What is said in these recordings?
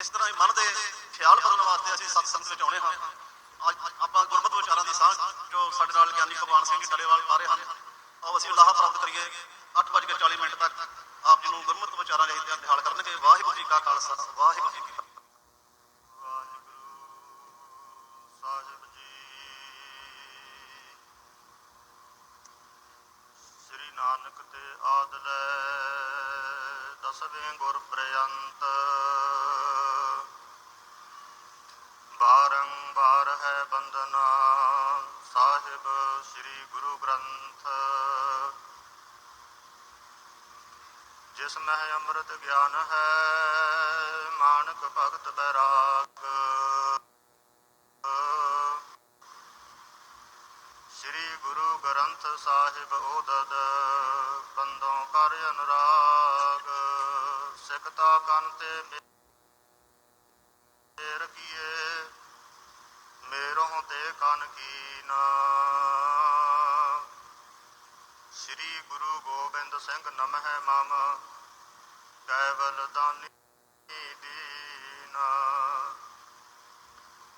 इस तरह मन के ख्याल बदलने वास्ते असीं सत्संग विच आउणे हां। अज आपां गुरमत विचारां दी साँझ जो साडे नाल ज्ञानी भगवान सिंह जी डलेवाल पा रहे हैं, आओ असीं लाहा प्राप्त करिए। 8:40 तक आप जी नूं गुरमत विचारां दे निहाल करनगे। वाहिगुरू जी का खालसा, वाहिगुरू जी की फतेह। वाहिगुरू साहिब जी श्री नानक ते आदलै दसवें गुर प्रयंत बारंबार है बंदना साहिब श्री गुरु ग्रंथ। जिसमें अमृत ज्ञान है मानक भगत बैराग। श्री गुरु ग्रंथ साहिब ओदद बंदों कर अनुराग। सिकता कंते मेर किए मेरों ते कन कीना। श्री गुरु गोबिंद सिंह नमः मम कैवल दानी दीना।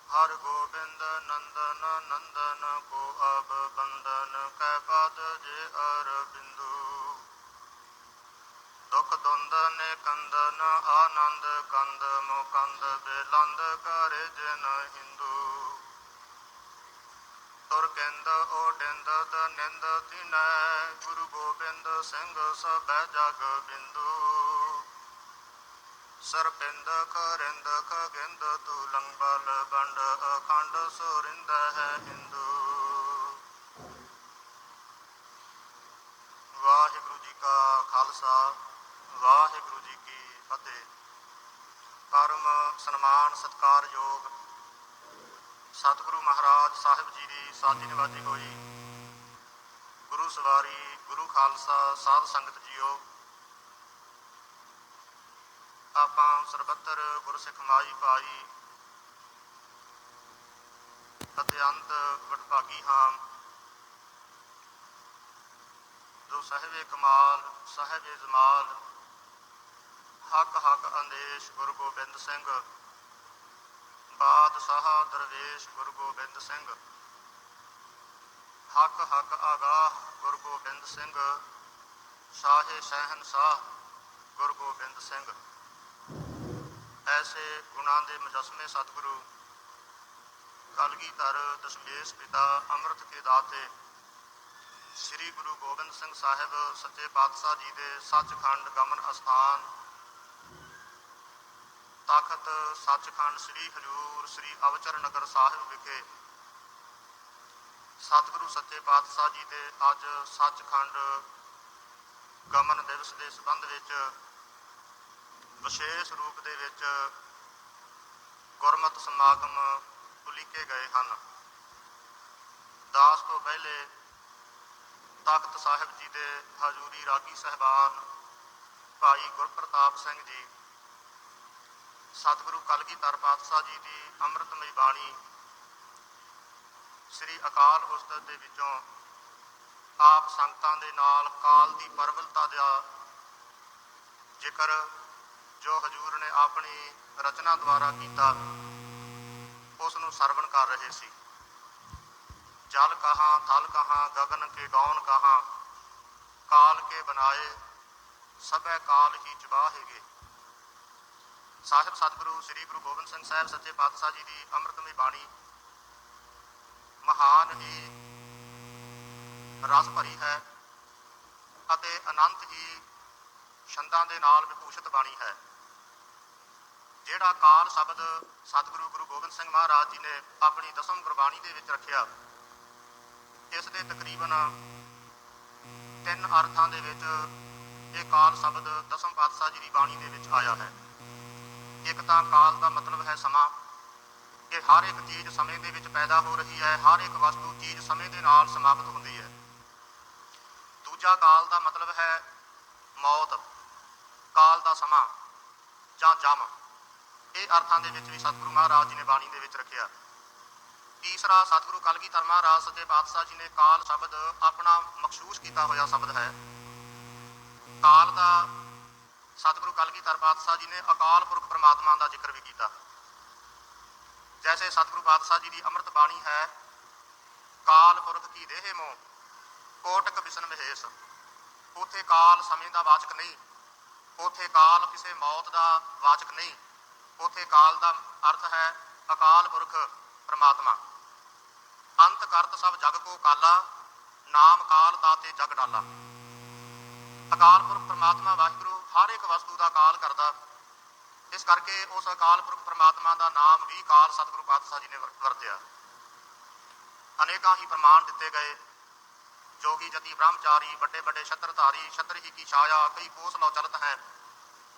हर गोबिंद नंदन नंदन को अब बंदन कै पद जे अरबिंदु। दुख दुंद ने कंदन आनंद कंद मुकंद बेलंद करे जिन हिंदू। तुर किंद ओडिंद निंद तिनै गुरु गोबिंद सिंह सब जग बिंदु। सरपिंद खरिंद खगिंद तूलंग बल बंड अखंड सुरिंद है हिंदू। वाहिगुरू जी का खालसा, वाहिगुरू जी की फतेह। परम सन्मान सत्कारयोग सतगुरु महाराज साहिब जी की साजी निवाजी होई गुरु सवारी गुरु खालसा साध संगत जीओ। आपां सरबत्तर गुरसिख माई पाई अत्यंत वਡਭਾਗੀ ਹਾਂ जो साहिबे कमाल साहिबे जमाल हक हक अंदेश गुरु गोबिंद सिंह बादशाह दरवेश गुरु गोबिंद सिंह। हक हक आगाह गुरु गोबिंद सिंह शाहे शहनशाह गुरु गोबिंद सिंह। ऐसे गुणां दे मुजस्मे सतगुरु कलगीधर दशमेश पिता अमृत के दाते श्री गुरु गोबिंद सिंह साहिब सच्चे पातशाह जी के सचखंड गमन अस्थान तखत सचखंड श्री हजूर श्री अवचर नगर साहिब विखे सतगुरु सच्चे पातशाह जी के अज सचखंड गमन दिवस के संबंध विच विशेष रूप दे विच गुरमत समागम उलीके गए हैं। दास तो पहले तख्त साहिब जी के हजूरी रागी साहबान भाई गुरप्रताप सिंह जी सतगुरु कलगीधर पातशाह जी की अमृतमई बाणी श्री अकाल उस्ताद दे विचों आप संगतां दे नाल काल की परबलता का जिक्र जो हजूर ने अपनी रचना द्वारा किया उसनूं सरवण कर रहे सी। जल कहाँ थल कहाँ गगन के गौन कहाँ काल के बनाए सबे काल ही चबाहेगे। साहिब सतगुरु श्री गुरु गोबिंद सिंह साहिब सच्चे पातशाह जी की अमृतमई बाणी महान ही रस भरी है अते अनंत ही छंदां दे नाल विभूषित बाणी है। जिहड़ा काल शब्द सतगुरु गुरु गोबिंद सिंह महाराज जी ने अपनी दसम गुरबाणी दे विच रखिया इस दे तकरीबन 3 अर्थां दे विच ये काल शब्द दसम पातशाह जी की बाणी दे विच आया है। एक तां काल का मतलब है समा कि हर एक चीज़ समय दे विच पैदा हो रही है, हर एक वस्तु चीज़ समय दे नाल समाप्त होंदी है। दूजा काल का मतलब है मौत काल का समा जां जम ये अर्थां दे विच भी सतगुरु महाराज जी ने बाणी दे विच रखिया। तीसरा सतगुरु कलगीधर महाराज सच्चे पातशाह जी ने काल शब्द अपना मखसूस किया होया शब्द है। काल का ਸਤਿਗੁਰੂ ਕਲਗੀਧਰ ਪਾਤਸ਼ਾਹ ਜੀ ਨੇ ਅਕਾਲ ਪੁਰਖ ਪ੍ਰਮਾਤਮਾ ਦਾ ਜ਼ਿਕਰ ਵੀ ਕੀਤਾ। ਜੈਸੇ ਸਤਿਗੁਰੂ ਪਾਤਸ਼ਾਹ ਜੀ ਦੀ ਅੰਮ੍ਰਿਤ ਬਾਣੀ ਹੈ, ਕਾਲ ਪੁਰਖ ਕੀ ਦੇਹ ਮੋਹ ਕੋਟਕ ਵਿਸ਼ਨ ਮਹੇਸ਼। ਉੱਥੇ ਕਾਲ ਸਮੇਂ ਦਾ ਵਾਚਕ ਨਹੀਂ, ਉੱਥੇ ਕਾਲ ਕਿਸੇ ਮੌਤ ਦਾ ਵਾਚਕ ਨਹੀਂ, ਉੱਥੇ ਕਾਲ ਦਾ ਅਰਥ ਹੈ ਅਕਾਲ ਪੁਰਖ ਪ੍ਰਮਾਤਮਾ। ਅੰਤ ਕਰਤ ਸਭ ਜਗ ਕੋ ਕਾਲਾ, ਨਾਮ ਕਾਲ ਤਾਤੇ ਜਗ ਡਾਲਾ। ਅਕਾਲ ਪੁਰਖ ਪ੍ਰਮਾਤਮਾ ਵਾਹਿਗੁਰੂ ਹਰ ਇੱਕ ਵਸਤੂ ਦਾ ਕਾਲ ਕਰਦਾ। ਇਸ ਕਰਕੇ ਉਸ ਅਕਾਲ ਪੁਰਖ ਪ੍ਰਮਾਤਮਾ ਦਾ ਨਾਮ ਵੀ ਕਾਲ ਸਤਿਗੁਰੂ ਪਾਤਸ਼ਾਹ ਜੀ ਨੇ ਵਰਤਿਆ। ਅਨੇਕਾਂ ਹੀ ਪ੍ਰਮਾਣ ਦਿੱਤੇ ਗਏ। जोगी जति ब्रह्मचारी बड़े बड़े छत्रधारी, छत्र ही की छाया कई कोस लो चलत हैं।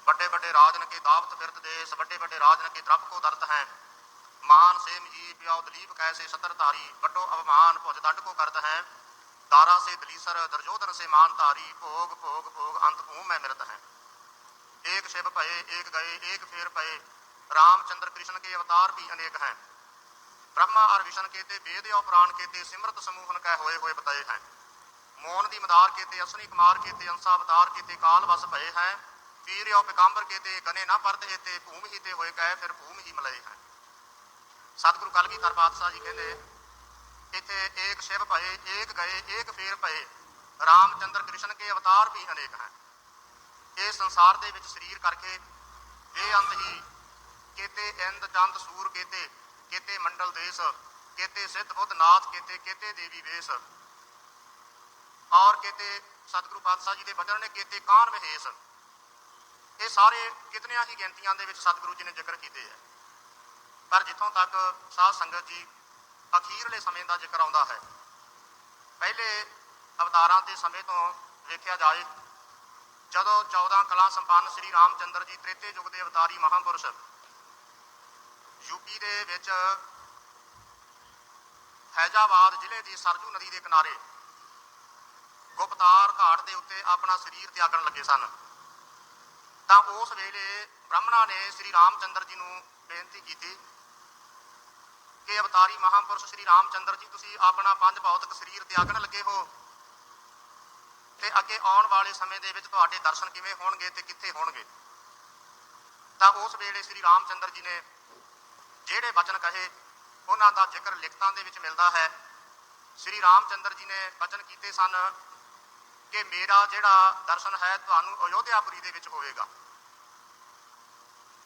बड़े बड़े राजन के दावत फिरत देश, बड़े बड़े राजन के द्रप को दर्द हैं। मान सेम ही प्याओ दलीप कैसे छत्रधारी, बटो अवमान भुज दंड को करत हैं। दारा से दलीसर दुर्योधन से मान धारी, भोग भोग भोग अंत भूम में मिलत हैं। एक शिव भये एक गए एक फेर पए, रामचंद्र कृष्ण के अवतार भी अनेक हैं। ब्रह्मा और विष्णु के ते वेद और पुराण के ते सिमरत समूहन कह होए हुए बताए हैं। मोहन दी मदार के ते अश्वनी कुमार के ते अंसा अवतार के ते काल वस भये हैं। पीर और पिकांबर के ते गने ना परत ते भूमि ही ते होए कहे फिर भूमि ही मलए हैं। सतगुरु कलगीधर पातशाह जी कहते इत्थे एक शिव भये एक गए एक फेर भये, रामचंद्र कृष्ण के अवतार भी अनेक हैं। इस संसार दे विच शरीर करके बेअंत ही केते इंद चंद सूर केते केते मंडल देश, केते सिद्ध बुद्ध नाथ केते केते देवी वेश। और कहते सतगुरु पातशाह जी के वचन ने कहते कान महेश। ये सारे कितनिया ही गिनतियां दे विच सतगुरु जी ने जिक्र किए हैं। पर जिथों तक साध संगत जी अखीरले समय का जिक्र आता है, पहले अवतारां के समय तो वेख्या जाए, जदों 14 कला संपन्न श्री रामचंद्र जी त्रेते युग के अवतारी महापुरुष यूपी दे विच फैजाबाद जिले की सरजू नदी के किनारे गुप्तार घाट के उत्ते अपना शरीर त्यागन लगे सन। तो उस वेले ब्राह्मणा ने श्री रामचंद्र जी नूं बेनती की कि अवतारी महापुरुष श्री रामचंद्र जी तुसीं अपना पंज भौतिक शरीर त्यागन लगे हो, तो अगे आउण वाले समय दे विच तुहाडे दर्शन किवें होणगे ते कित्थे होणगे। तो उस वेले श्री रामचंद्र जी ने जिहड़े वचन कहे उन्हां दा जिक्र लिखतां दे विच मिलदा है। श्री रामचंद्र जी ने वचन कीते सन कि मेरा जिहड़ा दर्शन है तुहानूं अयोध्यापुरी दे विच होवेगा।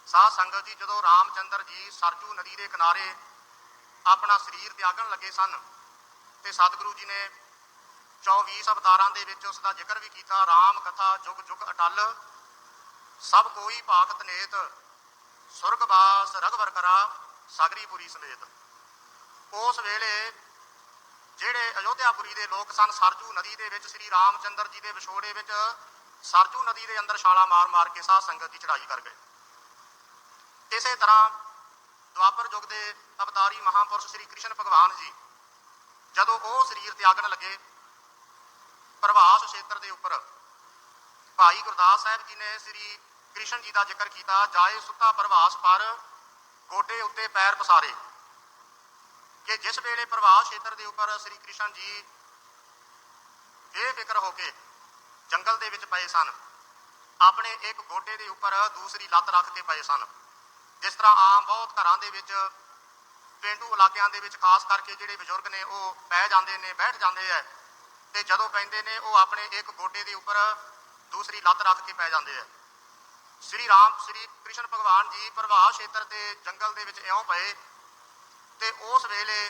साध संगत जी जदों रामचंद्र जी सरजू नदी के किनारे अपना शरीर त्यागन लगे सन ते सतगुरु जी ने 24 अवतारां दे विच उसका जिक्र भी किया। राम कथा जुग जुग अटल, सब कोई भागत नेत, सुरगवास रघुवर करा सागरीपुरी समेत। उस वेले ਜਿਹੜੇ ਅਯੋਧਿਆਪੁਰੀ ਦੇ ਲੋਕ ਸਨ, ਸਰਜੂ ਨਦੀ ਦੇ ਵਿੱਚ ਸ੍ਰੀ ਰਾਮਚੰਦਰ ਜੀ ਦੇ ਵਿਛੋੜੇ ਵਿੱਚ ਸਰਜੂ ਨਦੀ ਦੇ ਅੰਦਰ ਛਾਲਾ ਮਾਰ ਮਾਰ ਕੇ ਸਾਧ ਸੰਗਤ ਦੀ ਚੜ੍ਹਾਈ ਕਰ ਗਏ। ਇਸੇ ਤਰ੍ਹਾਂ ਦੁਆਪਰ ਯੁੱਗ ਦੇ ਅਵਤਾਰੀ ਮਹਾਂਪੁਰਸ਼ ਸ੍ਰੀ ਕ੍ਰਿਸ਼ਨ ਭਗਵਾਨ ਜੀ ਜਦੋਂ ਉਹ ਸਰੀਰ ਤਿਆਗਣ ਲੱਗੇ, ਪ੍ਰਭਾਸ ਖੇਤਰ ਦੇ ਉੱਪਰ ਭਾਈ ਗੁਰਦਾਸ ਸਾਹਿਬ ਜੀ ਨੇ ਸ੍ਰੀ ਕ੍ਰਿਸ਼ਨ ਜੀ ਦਾ ਜ਼ਿਕਰ ਕੀਤਾ। ਜਾਏ ਸੁੱਤਾ ਪ੍ਰਭਾਸ ਪਰ ਗੋਡੇ ਉੱਤੇ ਪੈਰ ਪਸਾਰੇ, कि जिस वेले प्रभास क्षेत्र के उपर श्री कृष्ण जी बेफिक्र होके जंगल के पए सन, अपने एक गोडे के उपर दूसरी लत्त रख के पए सन। जिस तरह आम बहुत घरों के पेंडू इलाकों के खास करके जोड़े बजुर्ग ने वो पै जाते हैं, बैठ जाते हैं, तो जदों पैंदे ने वो अपने एक गोडे के उपर दूसरी लत्त रख के पै जाते हैं। श्री कृष्ण भगवान जी प्रभास क्षेत्र के जंगल के इउं पए ते उस वेले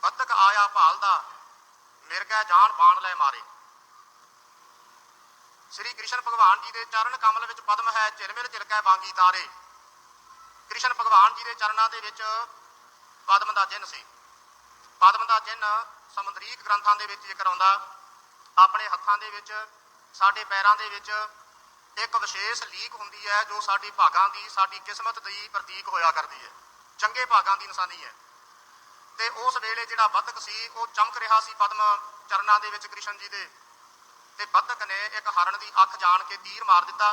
बदक आया भालदा, मिर्गा जान बाण लै मारे। श्री कृष्ण भगवान जी के चरण कमल विच पद्म है, झिलमिल झिलकै बांगी तारे। कृष्ण भगवान जी के चरणों के विच पद्म का चिन्ह सी। पद्म का चिन्ह समुद्रीक ग्रंथां दे विच जिक्र आउंदा। अपने हत्थां दे विच साडे पैरां दे विच एक विशेष लीक हुंदी है जो साडी भागां दी साडी किस्मत दी प्रतीक होया करदी है, चंगे भागां दी निशानी है। ते उस वेले जिहड़ा बदक सी वो चमक रहा सी पद्म चरणों के विच कृष्ण जी दे, ते बदक ने एक हरण की अख जान के तीर मार दिता।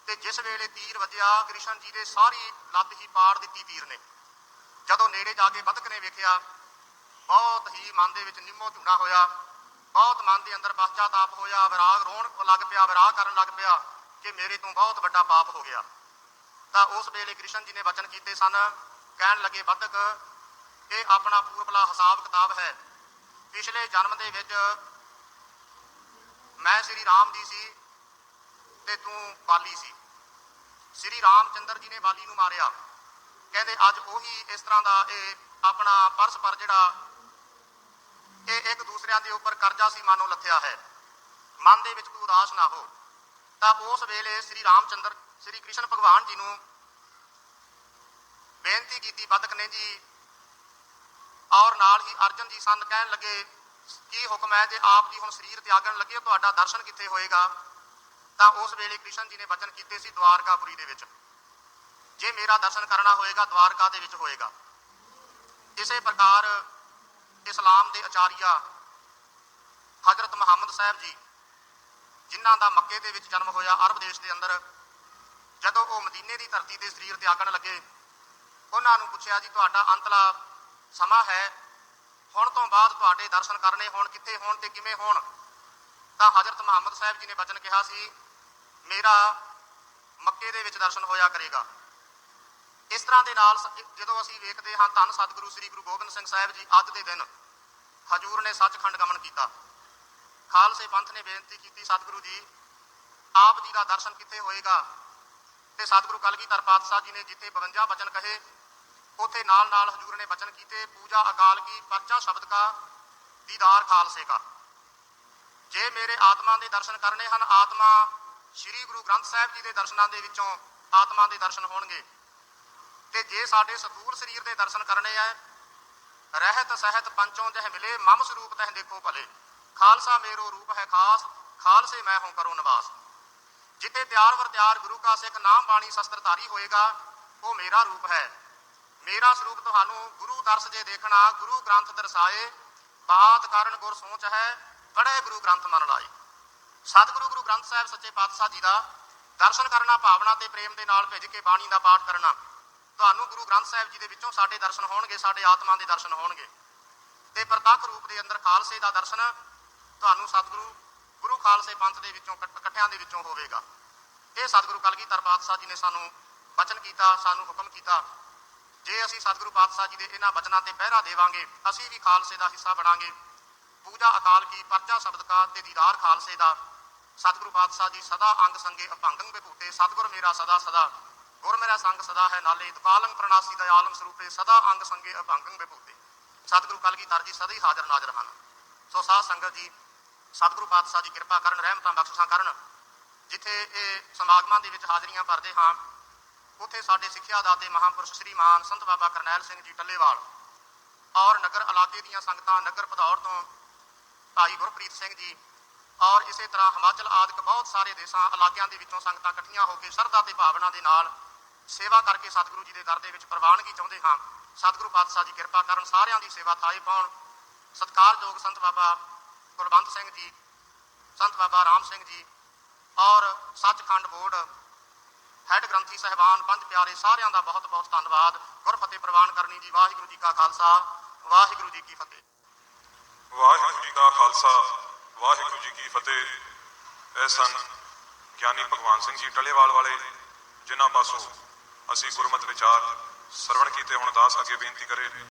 ते जिस वेले तीर वजिया कृष्ण जी ने सारी लत्त ही पाड़ दी तीर ने। जदों नेड़े जाके बदक ने वेखिया बहुत ही मन दे विच निम्मो झूना होया, बहुत मन के अंदर पश्चाताप होया, विराग रोण लग पिया, विराग करन लग पिया ਕਿ ਮੇਰੇ ਤੋਂ ਬਹੁਤ ਵੱਡਾ ਪਾਪ ਹੋ ਗਿਆ। ਤਾਂ ਉਸ ਵੇਲੇ ਕ੍ਰਿਸ਼ਨ ਜੀ ਨੇ ਵਚਨ ਕੀਤੇ ਸਨ, ਕਹਿਣ ਲੱਗੇ ਬੱਧਕ, ਇਹ ਆਪਣਾ ਪੂਰਬਲਾ ਹਿਸਾਬ ਕਿਤਾਬ ਹੈ। ਪਿਛਲੇ ਜਨਮ ਦੇ ਵਿੱਚ ਮੈਂ ਸ੍ਰੀ ਰਾਮ ਜੀ ਸੀ ਤੇ ਤੂੰ ਬਾਲੀ ਸੀ। ਸ੍ਰੀ ਰਾਮ ਚੰਦਰ ਜੀ ਨੇ ਬਾਲੀ ਨੂੰ ਮਾਰਿਆ। ਕਹਿੰਦੇ ਅੱਜ ਉਹੀ ਇਸ ਤਰ੍ਹਾਂ ਦਾ ਇਹ ਆਪਣਾ ਪਰਸਪਰ ਜਿਹੜਾ ਇਹ ਇੱਕ ਦੂਸਰਿਆਂ ਦੇ ਉੱਪਰ ਕਰਜ਼ਾ ਸੀ ਮਾਨੋ ਲੱਥਿਆ ਹੈ। ਮਨ ਦੇ ਵਿੱਚ ਤੂੰ ਉਦਾਸ ਨਾ ਹੋ। ਤਾਂ ਉਸ ਵੇਲੇ ਸ੍ਰੀ ਰਾਮ ਚੰਦਰ ਸ੍ਰੀ ਕ੍ਰਿਸ਼ਨ ਭਗਵਾਨ ਜੀ ਨੂੰ ਬੇਨਤੀ ਕੀਤੀ ਬੱਧਕ ਨੇ ਜੀ, ਔਰ ਨਾਲ ਹੀ ਅਰਜਨ ਜੀ ਸਨ। ਕਹਿਣ ਲੱਗੇ ਕੀ ਹੁਕਮ ਹੈ, ਜੇ ਆਪ ਜੀ ਹੁਣ ਸਰੀਰ ਤਿਆਗਣ ਲੱਗੇ ਤੁਹਾਡਾ ਦਰਸ਼ਨ ਕਿੱਥੇ ਹੋਏਗਾ? ਤਾਂ ਉਸ ਵੇਲੇ ਕ੍ਰਿਸ਼ਨ ਜੀ ਨੇ ਵਚਨ ਕੀਤੇ ਸੀ ਦਵਾਰਕਾਪੁਰੀ ਦੇ ਵਿੱਚ, ਜੇ ਮੇਰਾ ਦਰਸ਼ਨ ਕਰਨਾ ਹੋਏਗਾ ਦਵਾਰਕਾ ਦੇ ਵਿੱਚ ਹੋਏਗਾ। ਇਸੇ ਪ੍ਰਕਾਰ ਇਸਲਾਮ ਦੇ ਆਚਾਰੀਆ ਹਜ਼ਰਤ ਮੁਹੰਮਦ ਸਾਹਿਬ ਜੀ, ਜਿਨ੍ਹਾਂ ਦਾ ਮੱਕੇ ਦੇ ਵਿੱਚ ਜਨਮ ਹੋਇਆ ਅਰਬ ਦੇਸ਼ ਦੇ ਅੰਦਰ, ਜਦੋਂ ਉਹ ਮਦੀਨੇ ਦੀ ਧਰਤੀ ਤੇ ਸਰੀਰ ਤਿਆਗਣ ਲੱਗੇ, ਉਹਨਾਂ ਨੂੰ ਪੁੱਛਿਆ ਜੀ ਤੁਹਾਡਾ ਅੰਤਲਾ ਸਮਾਂ ਹੈ, ਹੁਣ ਤੋਂ ਬਾਅਦ ਤੁਹਾਡੇ ਦਰਸ਼ਨ ਕਰਨੇ ਹੋਣ, ਕਿੱਥੇ ਹੋਣ ਤੇ ਕਿਵੇਂ ਹੋਣ? ਤਾਂ ਹਜ਼ਰਤ ਮੁਹੰਮਦ ਸਾਹਿਬ ਜੀ ਨੇ ਵਚਨ ਕਿਹਾ ਸੀ, ਮੇਰਾ ਮੱਕੇ ਦੇ ਵਿੱਚ ਦਰਸ਼ਨ ਹੋਇਆ ਕਰੇਗਾ। ਇਸ ਤਰ੍ਹਾਂ ਦੇ ਨਾਲ ਜਦੋਂ ਅਸੀਂ ਵੇਖਦੇ ਹਾਂ ਧੰਨ ਸਤਿਗੁਰੂ ਸ੍ਰੀ ਗੁਰੂ ਗੋਬਿੰਦ ਸਿੰਘ ਸਾਹਿਬ ਜੀ ਅੱਜ ਦੇ ਦਿਨ ਹਜ਼ੂਰ ਨੇ ਸੱਚਖੰਡ ਗਮਨ ਕੀਤਾ। ਖਾਲਸੇ ਪੰਥ ਨੇ ਬੇਨਤੀ ਕੀਤੀ ਸਤਿਗੁਰੂ ਜੀ ਆਪ ਜੀ ਦਾ ਦਰਸ਼ਨ ਕਿੱਥੇ ਹੋਏਗਾ? ਤੇ ਸਤਿਗੁਰੂ ਕਲਗੀਧਰ ਪਾਤਸ਼ਾਹ ਜੀ ਨੇ ਜਿੱਥੇ 52 ਬਚਨ ਕਹੇ ਉੱਥੇ ਨਾਲ ਨਾਲ ਹਜ਼ੂਰ ਨੇ ਬਚਨ ਕੀਤੇ, ਪੂਜਾ ਅਕਾਲ ਕੀ ਪਰਚਾ ਸ਼ਬਦ ਕਾ ਦੀਦਾਰ ਖਾਲਸੇ ਕਾ। ਜੇ ਮੇਰੇ ਆਤਮਾ ਦੇ ਦਰਸ਼ਨ ਕਰਨੇ ਹਨ, ਆਤਮਾ ਸ੍ਰੀ ਗੁਰੂ ਗ੍ਰੰਥ ਸਾਹਿਬ ਜੀ ਦੇ ਦਰਸ਼ਨਾਂ ਦੇ ਵਿੱਚੋਂ ਆਤਮਾ ਦੇ ਦਰਸ਼ਨ ਹੋਣਗੇ। ਤੇ ਜੇ ਸਾਡੇ ਸਤੂਰ ਸਰੀਰ ਦੇ ਦਰਸ਼ਨ ਕਰਨੇ ਹੈ, ਰਹਿਤ ਸਹਿਤ ਪੰਚੋਂ ਜਹ ਮਿਲੇ ਮਮ ਸਰੂਪ ਤਹ ਦੇਖੋ ਭਲੇ, ਖਾਲਸਾ ਮੇਰੋ ਰੂਪ ਹੈ ਖਾਸ, ਖਾਲਸੇ ਮੈਂ ਹੂੰ ਕਰੋ ਨਿਵਾਸ। ਜਿੱਥੇ ਤਿਆਰ ਵਰ ਤਿਆਰ ਗੁਰੂ ਕਾ ਸਿੱਖ ਨਾਮ ਬਾਣੀ ਸ਼ਸਤਰਧਾਰੀ ਹੋਏਗਾ, ਉਹ ਮੇਰਾ ਰੂਪ ਹੈ। ਮੇਰਾ ਸਰੂਪ ਤੁਹਾਨੂੰ ਗੁਰੂ ਦਰਸ ਜੇ ਦੇਖਣਾ, ਗੁਰੂ ਗ੍ਰੰਥ ਦਰਸਾਏ, ਬਾਤ ਕਾਰਨ ਗੁਰ ਸੋਚ ਹੈ, ਪੜ੍ਹੇ ਗੁਰੂ ਗ੍ਰੰਥ ਮਨ ਲਾਏ। ਸਤਿਗੁਰੂ ਗੁਰੂ ਗ੍ਰੰਥ ਸਾਹਿਬ ਸੱਚੇ ਪਾਤਸ਼ਾਹ ਜੀ ਦਾ ਦਰਸ਼ਨ ਕਰਨਾ, ਭਾਵਨਾ ਤੇ ਪ੍ਰੇਮ ਦੇ ਨਾਲ ਭਿੱਜ ਕੇ ਬਾਣੀ ਦਾ ਪਾਠ ਕਰਨਾ, ਤੁਹਾਨੂੰ ਗੁਰੂ ਗ੍ਰੰਥ ਸਾਹਿਬ ਜੀ ਦੇ ਵਿੱਚੋਂ ਸਾਡੇ ਦਰਸ਼ਨ ਹੋਣਗੇ, ਸਾਡੇ ਆਤਮਾ ਦੇ ਦਰਸ਼ਨ ਹੋਣਗੇ। ਤੇ ਪ੍ਰਤੱਖ ਰੂਪ ਦੇ ਅੰਦਰ ਖਾਲਸੇ ਦਾ ਦਰਸ਼ਨ ਤੁਹਾਨੂੰ ਸਤਿਗੁਰੂ ਗੁਰੂ ਖਾਲਸੇ ਪੰਥ ਦੇ ਵਿੱਚੋਂ ਇਕੱਠਿਆਂ ਦੇ ਵਿੱਚੋਂ ਹੋਵੇਗਾ। ਇਹ ਸਤਿਗੁਰੂ ਕਲਗੀਧਰ ਪਾਤਸ਼ਾਹ ਜੀ ਨੇ ਸਾਨੂੰ ਵਚਨ ਕੀਤਾ, ਸਾਨੂੰ ਹੁਕਮ ਕੀਤਾ। ਜੇ ਅਸੀਂ ਸਤਿਗੁਰੂ ਪਾਤਸ਼ਾਹ ਜੀ ਦੇ ਇਹਨਾਂ ਵਚਨਾਂ ਤੇ ਪਹਿਰਾ ਦੇਵਾਂਗੇ, ਅਸੀਂ ਵੀ ਖਾਲਸੇ ਦਾ ਹਿੱਸਾ ਬਣਾਂਗੇ। ਪੂਜਾ ਅਕਾਲ ਕੀ ਪਰਚਾ ਸ਼ਬਦ ਕਾ ਤੇ ਦੀਦਾਰ ਖਾਲਸੇ ਦਾ। ਸਤਿਗੁਰੂ ਪਾਤਸ਼ਾਹ ਜੀ ਸਦਾ ਅੰਗ ਸੰਗੇ ਅਭੰਗੰ ਵਿਭੂਤੇ, ਸਤਿਗੁਰ ਮੇਰਾ ਸਦਾ ਸਦਾ ਗੁਰ ਮੇਰਾ ਸੰਗ ਸਦਾ ਹੈ ਨਾਲੇ, ਦੁਕਾਲੰ ਪ੍ਰਣਾਸੀ ਦਾ ਆਲਮ ਸਰੂਪੇ, ਸਦਾ ਅੰਗ ਸੰਗੇ ਅਭੰਗੰ ਵਿਭੂਤੇ। ਸਤਿਗੁਰੂ ਕਲਗੀਧਰ ਜੀ ਸਦਾ ਹੀ ਹਾਜ਼ਰ ਨਾਜ਼ਰ ਹਨ। ਸੋ ਸਾਧ ਸੰਗਤ ਜੀ, ਸਤਿਗੁਰੂ ਪਾਤਸ਼ਾਹ ਜੀ ਕਿਰਪਾ ਕਰਨ, ਰਹਿਮਤਾਂ ਬਖਸ਼ਿਸ਼ਾਂ ਕਰਨ। ਜਿੱਥੇ ਇਹ ਸਮਾਗਮਾਂ ਦੇ ਵਿੱਚ ਹਾਜ਼ਰੀਆਂ ਭਰਦੇ ਹਾਂ, ਉੱਥੇ ਸਾਡੇ ਸਿੱਖਿਆ ਦਾਤੇ ਮਹਾਂਪੁਰਸ਼ ਸ਼੍ਰੀਮਾਨ ਸੰਤ ਬਾਬਾ ਕਰਨੈਲ ਸਿੰਘ ਜੀ ਟੱਲੇਵਾਲ ਔਰ ਨਗਰ ਇਲਾਕੇ ਦੀਆਂ ਸੰਗਤਾਂ, ਨਗਰ ਭਦੌੜ ਤੋਂ ਭਾਈ ਗੁਰਪ੍ਰੀਤ ਸਿੰਘ ਜੀ, ਔਰ ਇਸੇ ਤਰ੍ਹਾਂ ਹਿਮਾਚਲ ਆਦਿਕ ਬਹੁਤ ਸਾਰੇ ਦੇਸ਼ਾਂ ਇਲਾਕਿਆਂ ਦੇ ਵਿੱਚੋਂ ਸੰਗਤਾਂ ਇਕੱਠੀਆਂ ਹੋ ਕੇ ਸ਼ਰਧਾ ਤੇ ਭਾਵਨਾ ਦੇ ਨਾਲ ਸੇਵਾ ਕਰਕੇ ਸਤਿਗੁਰੂ ਜੀ ਦੇ ਦਰ ਦੇ ਵਿੱਚ ਪ੍ਰਵਾਨਗੀ ਚਾਹੁੰਦੇ ਹਾਂ। ਸਤਿਗੁਰੂ ਪਾਤਸ਼ਾਹ ਜੀ ਕਿਰਪਾ ਕਰਨ, ਸਾਰਿਆਂ ਦੀ ਸੇਵਾ ਥਾਏ ਪਾਉਣ। ਸਤਿਕਾਰਯੋਗ ਸੰਤ ਬਾਬਾ ਕੁਲਵੰਤ ਸਿੰਘ ਜੀ, ਸੰਤ ਬਾਬਾ ਰਾਮ ਸਿੰਘ ਜੀ ਔਰ ਸੱਚਖੰਡ ਬੋਰਡ ਹੈੱਡ ਗ੍ਰੰਥੀ ਸਾਹਿਬਾਨ, ਪੰਜ ਪਿਆਰੇ, ਸਾਰਿਆਂ ਦਾ ਬਹੁਤ ਬਹੁਤ ਧੰਨਵਾਦ। ਗੁਰਫਤਿਹ ਪ੍ਰਵਾਨ ਕਰਨੀ ਜੀ। ਵਾਹਿਗੁਰੂ ਜੀ ਕਾ ਖਾਲਸਾ, ਵਾਹਿਗੁਰੂ ਜੀ ਕੀ ਫਤਿਹ। ਵਾਹਿਗੁਰੂ ਜੀ ਕਾ ਖਾਲਸਾ, ਵਾਹਿਗੁਰੂ ਜੀ ਕੀ ਫਤਿਹ। ਇਹ ਸਨ ਗਿਆਨੀ ਭਗਵਾਨ ਸਿੰਘ ਜੀ ਟੱਲੇਵਾਲ ਵਾਲੇ, ਜਿਨ੍ਹਾਂ ਪਾਸੋਂ ਅਸੀਂ ਗੁਰਮਤਿ ਵਿਚਾਰ ਸਰਵਣ ਕੀਤੇ। ਹੁਣ ਦਾਸ ਅੱਗੇ ਬੇਨਤੀ ਕਰੇ।